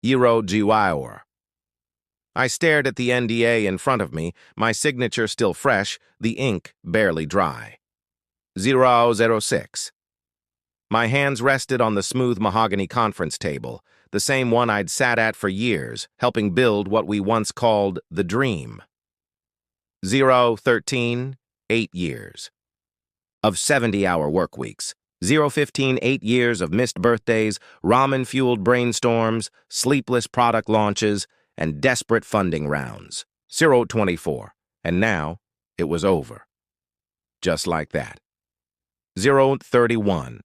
Iro Jiwaor. I stared at the NDA in front of me, my signature still fresh, the ink barely dry. 006. My hands rested on the smooth mahogany conference table, the same one I'd sat at for years, helping build what we once called the dream. 013, 8 years. Of 70-hour work weeks. 015, 8 years of missed birthdays, ramen-fueled brainstorms, sleepless product launches, and desperate funding rounds. 024. And now, it was over. Just like that. 031.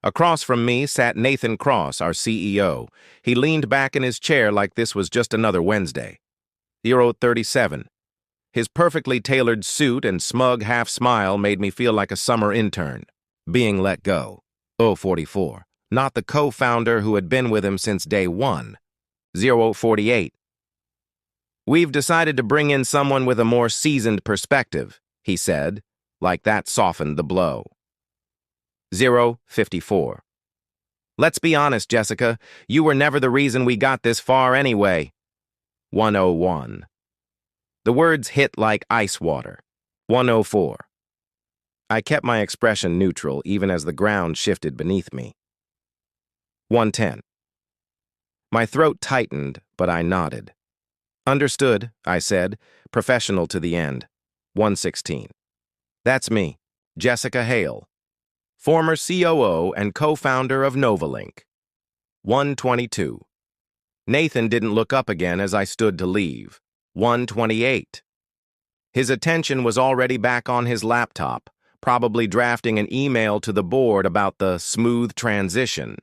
Across from me sat Nathan Cross, our CEO. He leaned back in his chair like this was just another Wednesday. 037. His perfectly tailored suit and smug half-smile made me feel like a summer intern, being let go. 044. Not the co-founder who had been with him since day one. 048. We've decided to bring in someone with a more seasoned perspective, he said, like that softened the blow. 054. Let's be honest, Jessica, you were never the reason we got this far anyway. 101. The words hit like ice water. 104. I kept my expression neutral even as the ground shifted beneath me. 110. My throat tightened, but I nodded. Understood, I said, professional to the end. 116. That's me, Jessica Hale, former COO and co-founder of Novalink. 122. Nathan didn't look up again as I stood to leave. 128. His attention was already back on his laptop, probably drafting an email to the board about the smooth transition.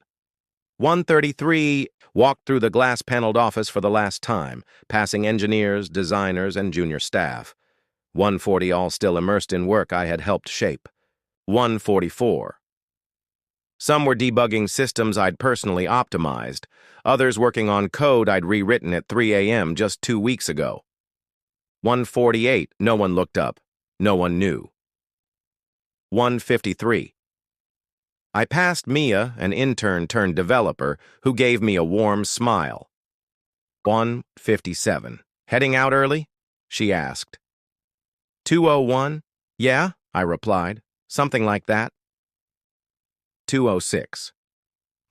133 walked through the glass-paneled office for the last time, passing engineers, designers, and junior staff. 140 all still immersed in work I had helped shape. 144. Some were debugging systems I'd personally optimized, others working on code I'd rewritten at 3 a.m. just 2 weeks ago. 148, no one looked up, no one knew. 153. I passed Mia, an intern-turned-developer, who gave me a warm smile. 157. Heading out early? She asked. 201? Yeah, I replied. Something like that. 206.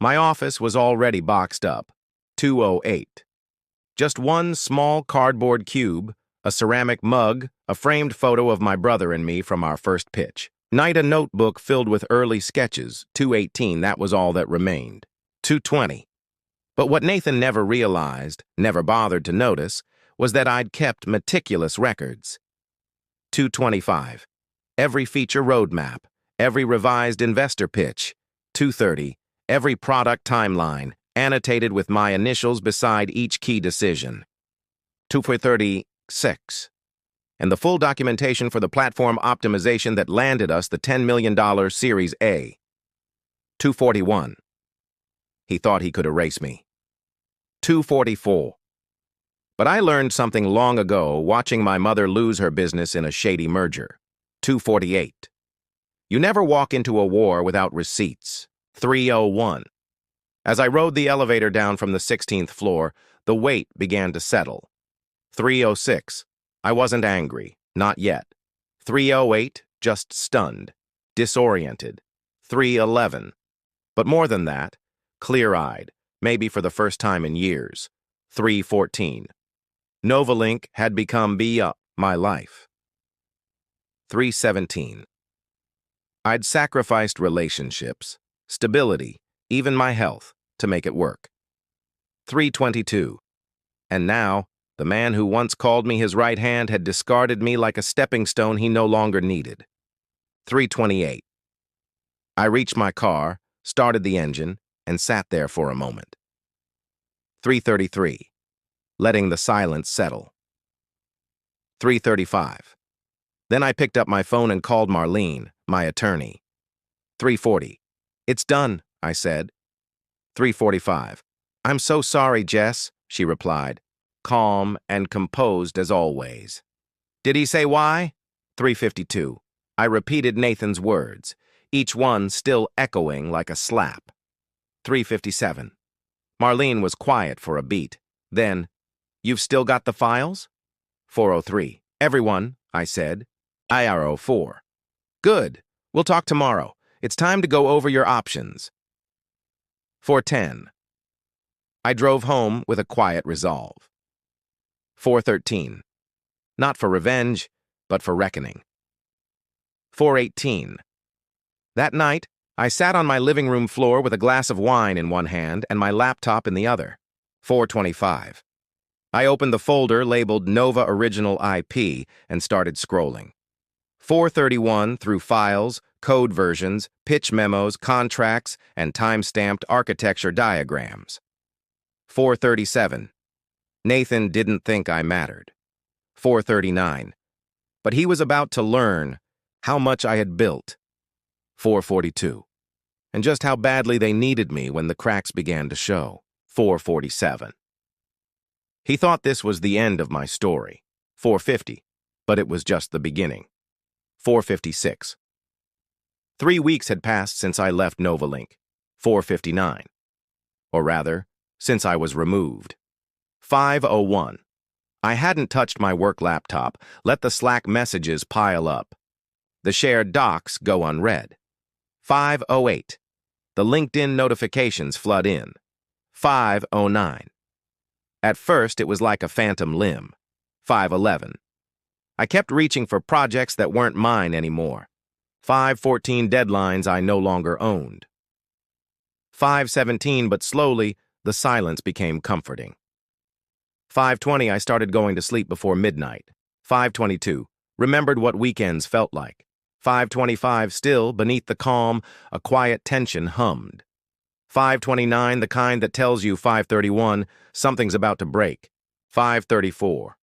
My office was already boxed up. 208. Just one small cardboard cube, a ceramic mug, a framed photo of my brother and me from our first pitch. Night a notebook filled with early sketches. 218, that was all that remained. 220. But what Nathan never realized, never bothered to notice, was that I'd kept meticulous records. 225. Every feature roadmap, every revised investor pitch. 230. Every product timeline, annotated with my initials beside each key decision. 236. And the full documentation for the platform optimization that landed us the $10 million Series A. 241. He thought he could erase me. 244. But I learned something long ago watching my mother lose her business in a shady merger. 248. You never walk into a war without receipts. 301. As I rode the elevator down from the 16th floor, the weight began to settle. 306. I wasn't angry, not yet. 308, just stunned, disoriented. 311. But more than that, clear-eyed, maybe for the first time in years. 314. Novalink had become my life. 317. I'd sacrificed relationships, stability, even my health, to make it work. 322. And now, the man who once called me his right hand had discarded me like a stepping stone he no longer needed. 328. I reached my car, started the engine, and sat there for a moment. 333. Letting the silence settle. 335. Then I picked up my phone and called Marlene, my attorney. 340. It's done, I said. 345. I'm so sorry, Jess, she replied, calm and composed as always. Did he say why? 352. I repeated Nathan's words, each one still echoing like a slap. 357. Marlene was quiet for a beat. Then, "You've still got the files?" 4:03. "Everyone," I said. IRO 4. "Good. We'll talk tomorrow. It's time to go over your options." 4:10. I drove home with a quiet resolve. 4:13. Not for revenge, but for reckoning. 4:18. That night, I sat on my living room floor with a glass of wine in one hand and my laptop in the other. 4:25. I opened the folder labeled Nova Original IP and started scrolling. 4:31 through files, code versions, pitch memos, contracts, and time-stamped architecture diagrams. 4:37. Nathan didn't think I mattered. 4:39. But he was about to learn how much I had built. 4:42. And just how badly they needed me when the cracks began to show. 4:47. He thought this was the end of my story. 4:50. But it was just the beginning. 4:56. 3 weeks had passed since I left Novalink. 4:59. Or rather, since I was removed. 5:01. I hadn't touched my work laptop, let the Slack messages pile up. The shared docs go unread. 5:08. The LinkedIn notifications flood in. 5:09. At first, it was like a phantom limb. 5:11. I kept reaching for projects that weren't mine anymore. 5:14 deadlines I no longer owned. 5:17, but slowly, the silence became comforting. 5:20, I started going to sleep before midnight. 5:22, remembered what weekends felt like. 5:25, still, beneath the calm, a quiet tension hummed. 5:29, the kind that tells you 5:31, something's about to break. 5:34.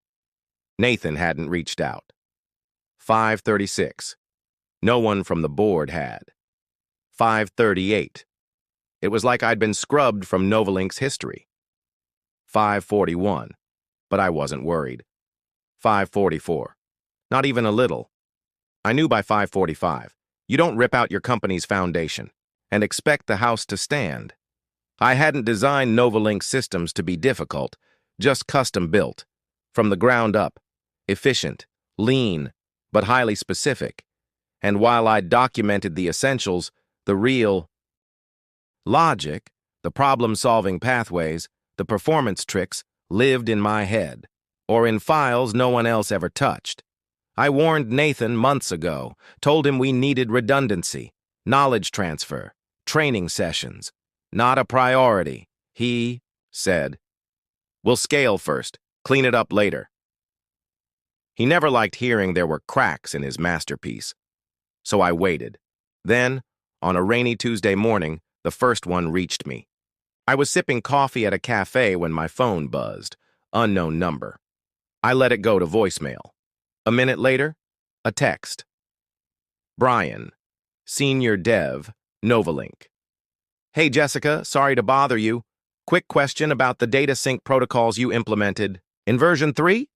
Nathan hadn't reached out. 5:36. No one from the board had. 5:38. It was like I'd been scrubbed from Novalink's history. 5:41. But I wasn't worried. 5:44. Not even a little. I knew by 5:45, you don't rip out your company's foundation and expect the house to stand. I hadn't designed Novalink systems to be difficult, just custom-built, from the ground up, efficient, lean, but highly specific. And while I documented the essentials, the real logic, the problem-solving pathways, the performance tricks, lived in my head, or in files no one else ever touched. I warned Nathan months ago, told him we needed redundancy, knowledge transfer, training sessions. Not a priority. He said, "We'll scale first, clean it up later." He never liked hearing there were cracks in his masterpiece. So I waited. Then, on a rainy Tuesday morning, the first one reached me. I was sipping coffee at a cafe when my phone buzzed. Unknown number. I let it go to voicemail. A minute later, a text. Brian, Senior Dev, Novalink. "Hey Jessica, sorry to bother you. Quick question about the data sync protocols you implemented. In version 3?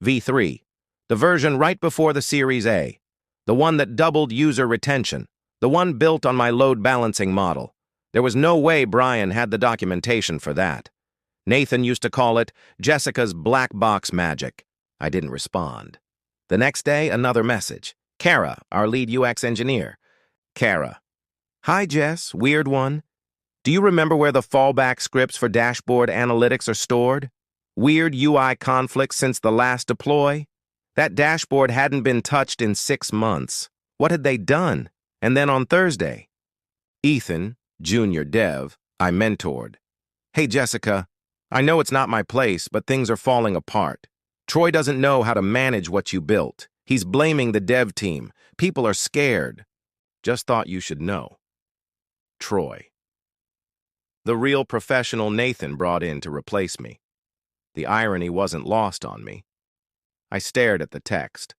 V3. The version right before the Series A. The one that doubled user retention. The one built on my load balancing model. There was no way Brian had the documentation for that. Nathan used to call it Jessica's black box magic." I didn't respond. The next day, another message. Kara, our lead UX engineer. Kara. "Hi Jess, weird one. Do you remember where the fallback scripts for dashboard analytics are stored? Weird UI conflicts since the last deploy? That dashboard hadn't been touched in 6 months. What had they done? And then on Thursday, Ethan, Junior Dev, I mentored. "Hey Jessica, I know it's not my place, but things are falling apart. Troy doesn't know how to manage what you built. He's blaming the dev team. People are scared. Just thought you should know. Troy." The real professional Nathan brought in to replace me. The irony wasn't lost on me. I stared at the text.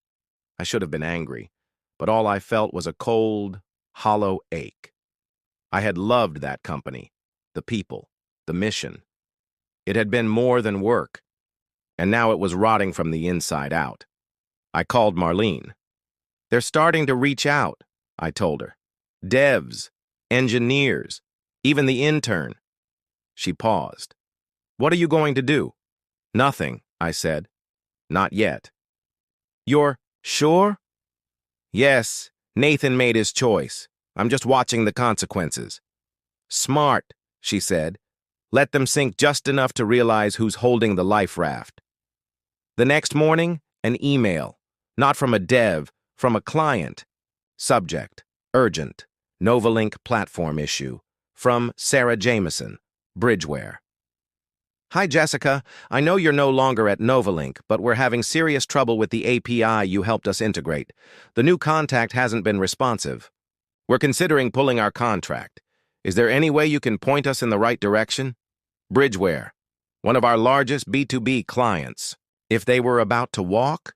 I should have been angry, but all I felt was a cold, hollow ache. I had loved that company, the people, the mission. It had been more than work, and now it was rotting from the inside out. I called Marlene. "They're starting to reach out," I told her. "Devs, engineers, even the intern." She paused. What are you going to do? Nothing, I said. Not yet. You're sure? Yes, Nathan made his choice. I'm just watching the consequences. Smart, she said. Let them sink just enough to realize who's holding the life raft. The next morning, an email. Not from a dev, from a client. Subject, urgent, Novalink platform issue. From Sarah Jameson, Bridgeware. Hi, Jessica. I know you're no longer at Novalink, but we're having serious trouble with the API you helped us integrate. The new contact hasn't been responsive. We're considering pulling our contract. Is there any way you can point us in the right direction? Bridgeware, one of our largest B2B clients. If they were about to walk,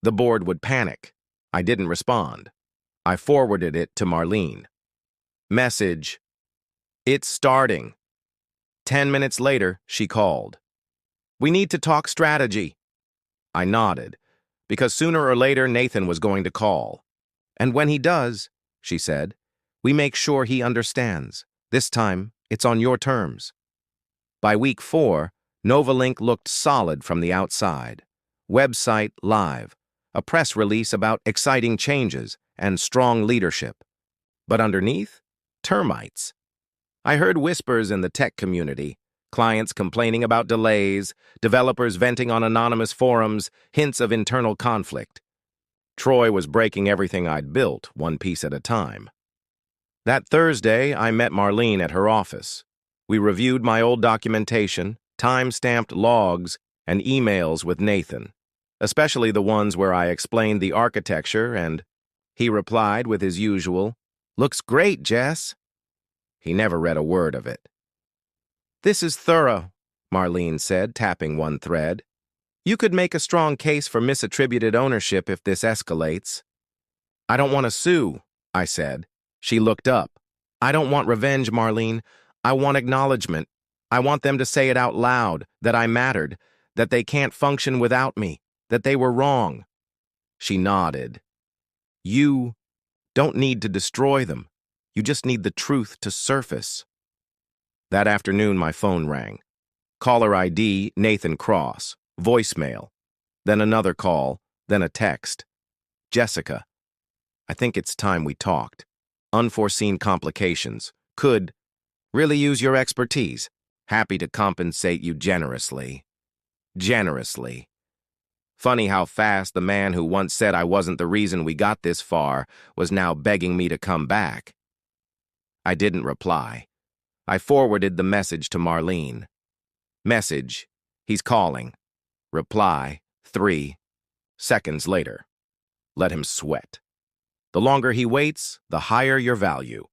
the board would panic. I didn't respond. I forwarded it to Marlene. Message. It's starting. 10 minutes later, she called. We need to talk strategy. I nodded, because sooner or later Nathan was going to call. And when he does, she said, we make sure he understands. This time, it's on your terms. By week 4, Novalink looked solid from the outside. Website live, a press release about exciting changes and strong leadership. But underneath, termites. I heard whispers in the tech community, clients complaining about delays, developers venting on anonymous forums, hints of internal conflict. Troy was breaking everything I'd built, one piece at a time. That Thursday, I met Marlene at her office. We reviewed my old documentation, time-stamped logs, and emails with Nathan, especially the ones where I explained the architecture and he replied with his usual, "Looks great, Jess." He never read a word of it. This is thorough, Marlene said, tapping one thread. You could make a strong case for misattributed ownership if this escalates. I don't want to sue, I said. She looked up. I don't want revenge, Marlene. I want acknowledgement. I want them to say it out loud, that I mattered, that they can't function without me, that they were wrong. She nodded. You don't need to destroy them. You just need the truth to surface. That afternoon, my phone rang. Caller ID, Nathan Cross. Voicemail. Then another call, then a text. Jessica, I think it's time we talked. Unforeseen complications. Could really use your expertise. Happy to compensate you generously. Generously. Funny how fast the man who once said I wasn't the reason we got this far was now begging me to come back. I didn't reply. I forwarded the message to Marlene. Message, he's calling. Reply, 3 seconds later. Let him sweat. The longer he waits, the higher your value.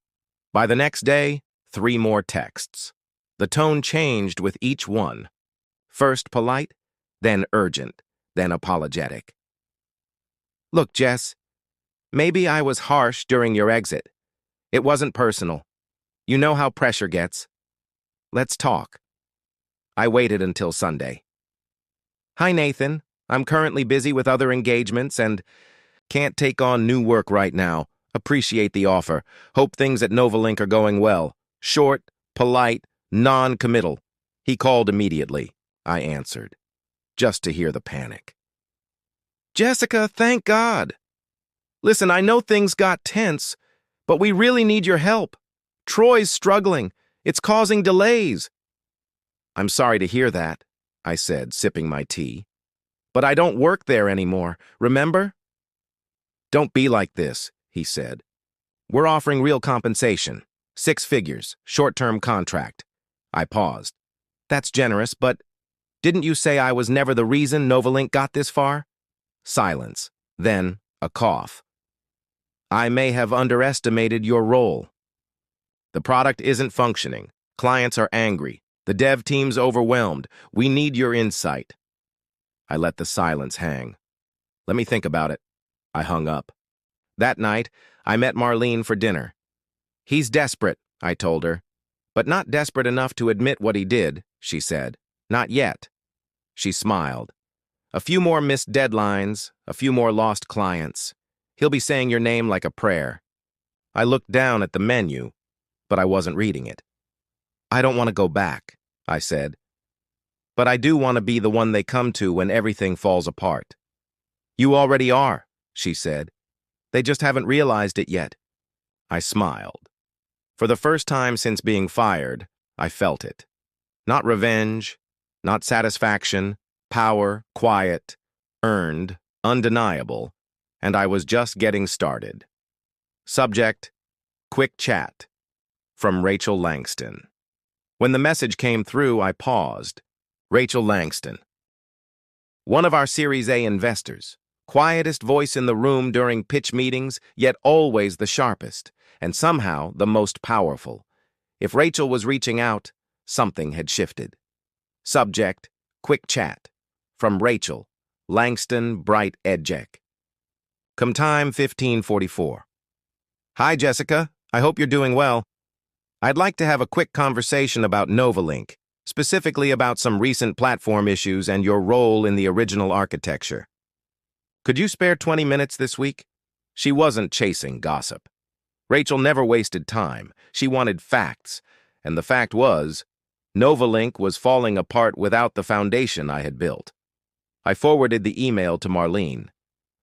By the next day, 3 more texts. The tone changed with each one. First polite, then urgent, then apologetic. Look, Jess, maybe I was harsh during your exit. It wasn't personal. You know how pressure gets. Let's talk. I waited until Sunday. Hi, Nathan. I'm currently busy with other engagements and can't take on new work right now. Appreciate the offer. Hope things at Novalink are going well. Short, polite, non-committal. He called immediately. I answered, just to hear the panic. Jessica, thank God. Listen, I know things got tense, but we really need your help. Troy's struggling. It's causing delays. I'm sorry to hear that, I said, sipping my tea. But I don't work there anymore, remember? Don't be like this, he said. We're offering real compensation. 6 figures, short-term contract. I paused. That's generous, but didn't you say I was never the reason Novalink got this far? Silence. Then a cough. I may have underestimated your role. The product isn't functioning. Clients are angry. The dev team's overwhelmed. We need your insight. I let the silence hang. Let me think about it. I hung up. That night, I met Marlene for dinner. He's desperate, I told her. But not desperate enough to admit what he did, she said. Not yet. She smiled. A few more missed deadlines, a few more lost clients. He'll be saying your name like a prayer. I looked down at the menu, but I wasn't reading it. I don't want to go back, I said. But I do want to be the one they come to when everything falls apart. You already are, she said. They just haven't realized it yet. I smiled. For the first time since being fired, I felt it. Not revenge, not satisfaction, power, quiet, earned, undeniable, and I was just getting started. Subject, quick chat. From Rachel Langston. When the message came through, I paused. Rachel Langston. One of our Series A investors. Quietest voice in the room during pitch meetings, yet always the sharpest, and somehow the most powerful. If Rachel was reaching out, something had shifted. Subject, quick chat. From Rachel, Langston Bright Edgec. Come time 1544. Hi, Jessica. I hope you're doing well. I'd like to have a quick conversation about Novalink, specifically about some recent platform issues and your role in the original architecture. Could you spare 20 minutes this week? She wasn't chasing gossip. Rachel never wasted time. She wanted facts, and the fact was, Novalink was falling apart without the foundation I had built. I forwarded the email to Marlene.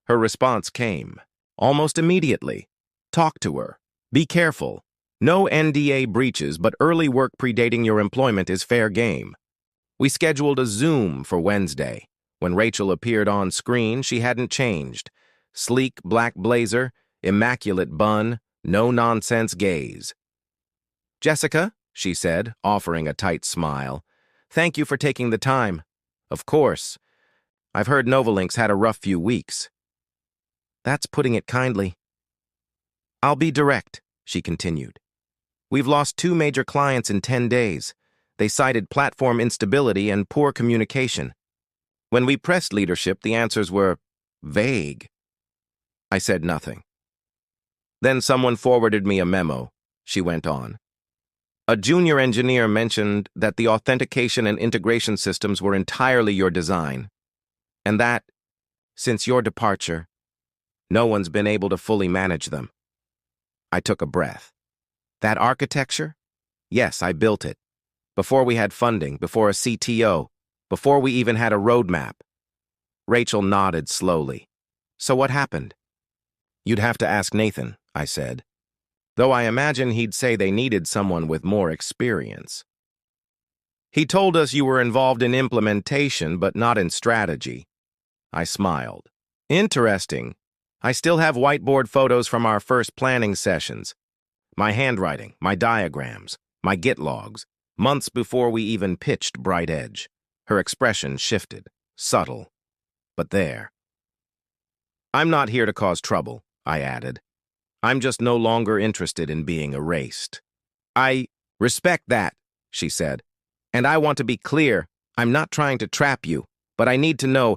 Her response came, almost immediately. Talk to her. Be careful. No NDA breaches, but early work predating your employment is fair game. We scheduled a Zoom for Wednesday. When Rachel appeared on screen, she hadn't changed. Sleek black blazer, immaculate bun, no-nonsense gaze. Jessica, she said, offering a tight smile, thank you for taking the time. Of course. I've heard Novalink's had a rough few weeks. That's putting it kindly. I'll be direct, she continued. We've lost 2 major clients in 10 days. They cited platform instability and poor communication. When we pressed leadership, the answers were vague. I said nothing. Then someone forwarded me a memo, she went on. A junior engineer mentioned that the authentication and integration systems were entirely your design, and that, since your departure, no one's been able to fully manage them. I took a breath. That architecture? Yes, I built it. Before we had funding, before a CTO, before we even had a roadmap. Rachel nodded slowly. So what happened? You'd have to ask Nathan, I said. Though I imagine he'd say they needed someone with more experience. He told us you were involved in implementation, but not in strategy. I smiled. Interesting. I still have whiteboard photos from our first planning sessions. My handwriting, my diagrams, my Git logs, months before we even pitched Bright Edge. Her expression shifted, subtle, but there. I'm not here to cause trouble, I added. I'm just no longer interested in being erased. I respect that, she said. And I want to be clear, I'm not trying to trap you, but I need to know,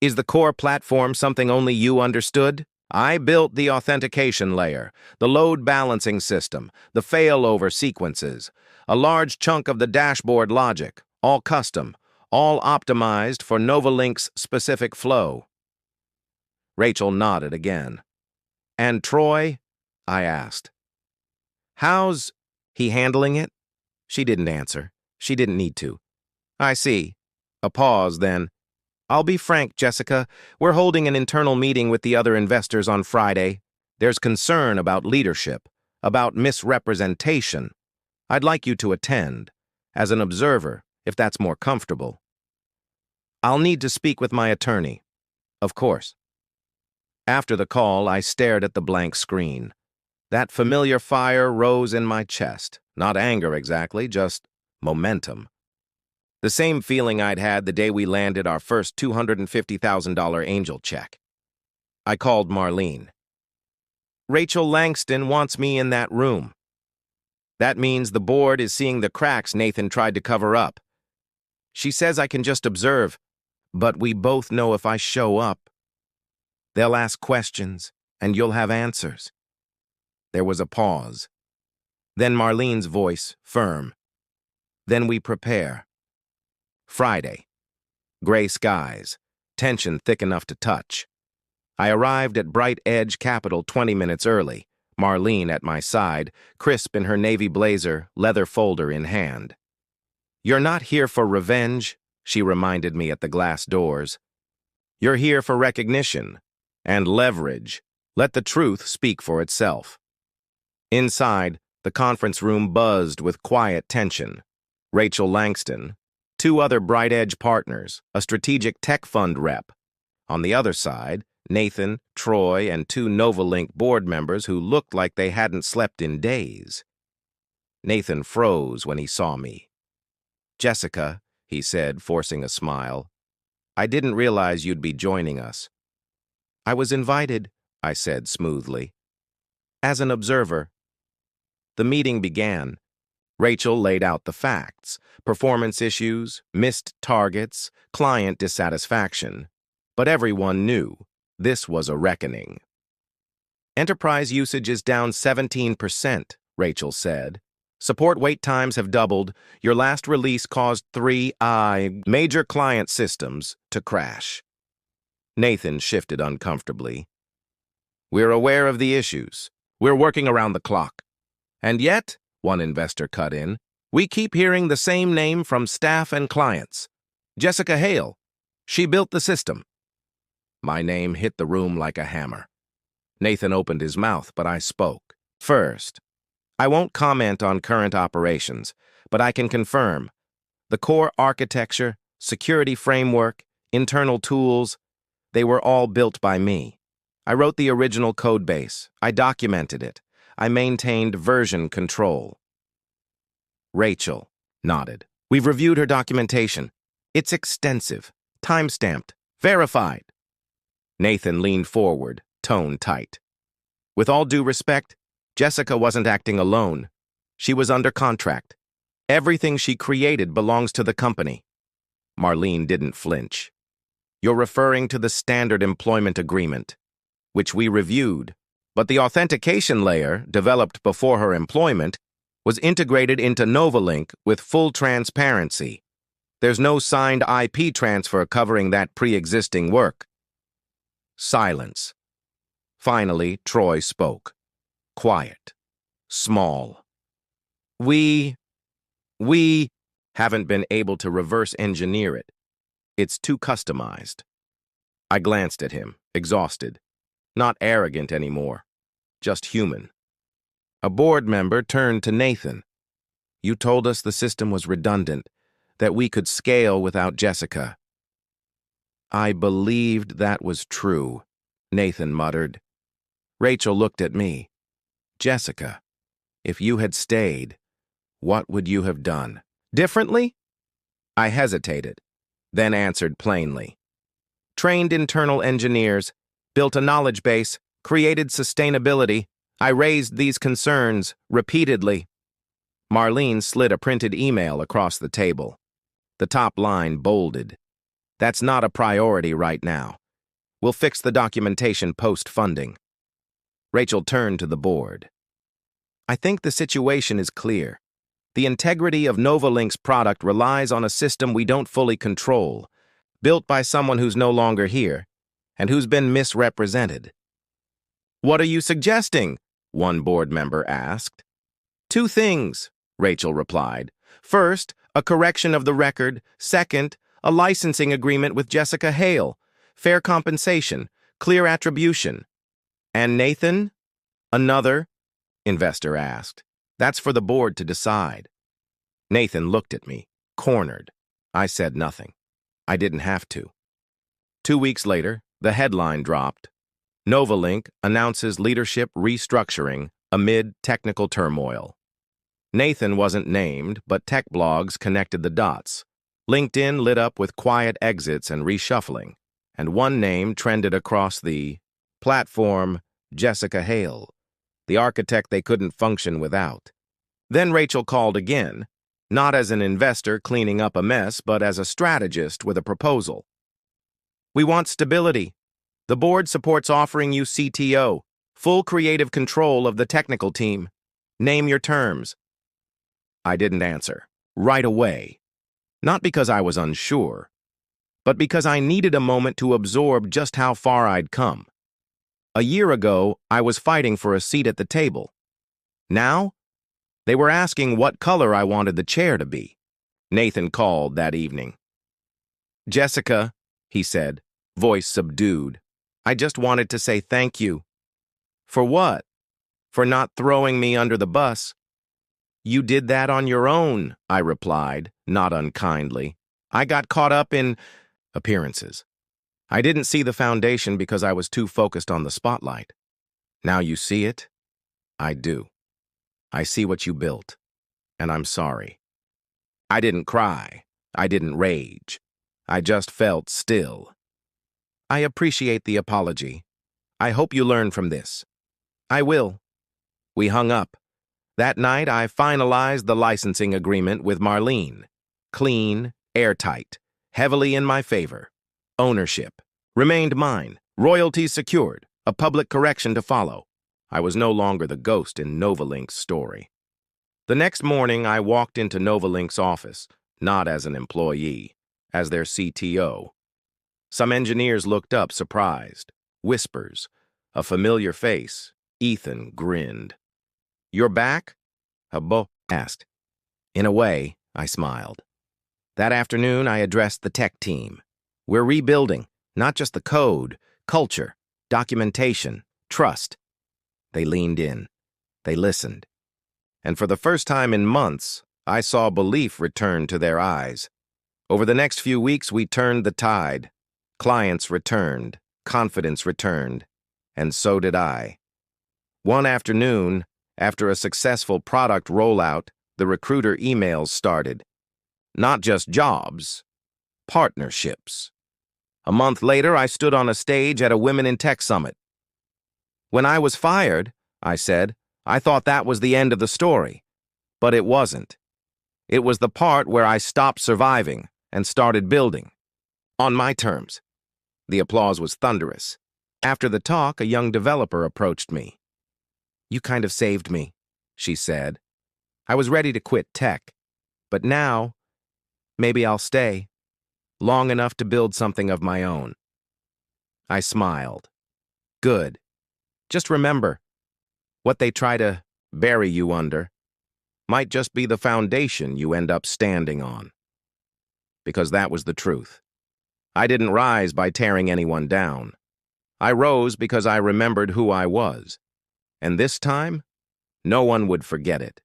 is the core platform something only you understood? I built the authentication layer, the load balancing system, the failover sequences, a large chunk of the dashboard logic, all custom, all optimized for Novalink's specific flow. Rachel nodded again. And Troy? I asked. How's he handling it? She didn't answer. She didn't need to. I see. A pause, then. I'll be frank, Jessica. We're holding an internal meeting with the other investors on Friday. There's concern about leadership, about misrepresentation. I'd like you to attend, as an observer, if that's more comfortable. I'll need to speak with my attorney. Of course. After the call, I stared at the blank screen. That familiar fire rose in my chest. Not anger exactly, just momentum. The same feeling I'd had the day we landed our first $250,000 angel check. I called Marlene. Rachel Langston wants me in that room. That means the board is seeing the cracks Nathan tried to cover up. She says I can just observe, but we both know if I show up, they'll ask questions, and you'll have answers. There was a pause. Then Marlene's voice, firm. Then we prepare. Friday. Gray skies. Tension thick enough to touch. I arrived at Bright Edge Capital 20 minutes early. Marlene at my side, crisp in her navy blazer, leather folder in hand. "You're not here for revenge," she reminded me at the glass doors. "You're here for recognition and leverage. Let the truth speak for itself." Inside, the conference room buzzed with quiet tension. Rachel Langston, two other Bright Edge partners, a strategic tech fund rep. On the other side, Nathan, Troy, and two Novalink board members who looked like they hadn't slept in days. Nathan froze when he saw me. "Jessica," he said, forcing a smile, "I didn't realize you'd be joining us." "I was invited," I said smoothly, "as an observer." The meeting began. Rachel laid out the facts: performance issues, missed targets, client dissatisfaction. But everyone knew this was a reckoning. "Enterprise usage is down 17%, Rachel said. "Support wait times have doubled. Your last release caused 3 major client systems to crash." Nathan shifted uncomfortably. "We're aware of the issues. We're working around the clock. And yet," one investor cut in, "we keep hearing the same name from staff and clients. Jessica Hale. She built the system." My name hit the room like a hammer. Nathan opened his mouth, but I spoke. "First, I won't comment on current operations, but I can confirm the core architecture, security framework, internal tools, they were all built by me. I wrote the original code base. I documented it. I maintained version control." Rachel nodded. "We've reviewed her documentation. It's extensive, time-stamped, verified." Nathan leaned forward, tone tight. "With all due respect, Jessica wasn't acting alone. She was under contract. Everything she created belongs to the company." Marlene didn't flinch. "You're referring to the standard employment agreement, which we reviewed, but the authentication layer, developed before her employment, was integrated into Novalink with full transparency. There's no signed IP transfer covering that pre-existing work." Silence. Finally, Troy spoke. Quiet. Small. We haven't been able to reverse engineer it. It's too customized." I glanced at him, exhausted. Not arrogant anymore, just human. A board member turned to Nathan. "You told us the system was redundant, that we could scale without Jessica." "I believed that was true," Nathan muttered. Rachel looked at me. "Jessica, if you had stayed, what would you have done? Differently?" I hesitated, then answered plainly. "Trained internal engineers, built a knowledge base, created sustainability. I raised these concerns repeatedly." Marlene slid a printed email across the table. The top line bolded. "That's not a priority right now. We'll fix the documentation post-funding." Rachel turned to the board. "I think the situation is clear. The integrity of Novalink's product relies on a system we don't fully control, built by someone who's no longer here, and who's been misrepresented." "What are you suggesting?" one board member asked. "Two things," Rachel replied. "First, a correction of the record. Second, a licensing agreement with Jessica Hale. Fair compensation, clear attribution." "And Nathan?" Another investor asked. "That's for the board to decide." Nathan looked at me, cornered. I said nothing. I didn't have to. 2 weeks later, the headline dropped. Novalink announces leadership restructuring amid technical turmoil. Nathan wasn't named, but tech blogs connected the dots. LinkedIn lit up with quiet exits and reshuffling, and one name trended across the platform: Jessica Hale, the architect they couldn't function without. Then Rachel called again, not as an investor cleaning up a mess, but as a strategist with a proposal. "We want stability. The board supports offering you CTO, full creative control of the technical team. Name your terms." I didn't answer, right away. Not because I was unsure, but because I needed a moment to absorb just how far I'd come. A year ago, I was fighting for a seat at the table. Now, they were asking what color I wanted the chair to be. Nathan called that evening. "Jessica," he said, voice subdued, "I just wanted to say thank you." "For what?" "For not throwing me under the bus." "You did that on your own," I replied, not unkindly. "I got caught up in appearances. I didn't see the foundation because I was too focused on the spotlight. Now you see it? I do. I see what you built, and I'm sorry." I didn't cry. I didn't rage. I just felt still. "I appreciate the apology. I hope you learn from this." "I will." We hung up. That night, I finalized the licensing agreement with Marlene. Clean, airtight, heavily in my favor. Ownership remained mine, royalties secured, a public correction to follow. I was no longer the ghost in Novalink's story. The next morning, I walked into Novalink's office, not as an employee, as their CTO. Some engineers looked up, surprised. Whispers. A familiar face. Ethan grinned. "You're back?" Habo asked. In a way, I smiled. That afternoon, I addressed the tech team. "We're rebuilding, not just the code, culture, documentation, trust." They leaned in. They listened. And for the first time in months, I saw belief return to their eyes. Over the next few weeks, we turned the tide. Clients returned, confidence returned, and so did I. One afternoon, after a successful product rollout, the recruiter emails started. Not just jobs, partnerships. A month later, I stood on a stage at a Women in Tech Summit. "When I was fired," I said, "I thought that was the end of the story." But it wasn't. It was the part where I stopped surviving and started building. On my terms. The applause was thunderous. After the talk, a young developer approached me. "You kind of saved me," she said. "I was ready to quit tech. But now, maybe I'll stay. Long enough to build something of my own." I smiled. "Good. Just remember, what they try to bury you under might just be the foundation you end up standing on." Because that was the truth. I didn't rise by tearing anyone down. I rose because I remembered who I was. And this time, no one would forget it.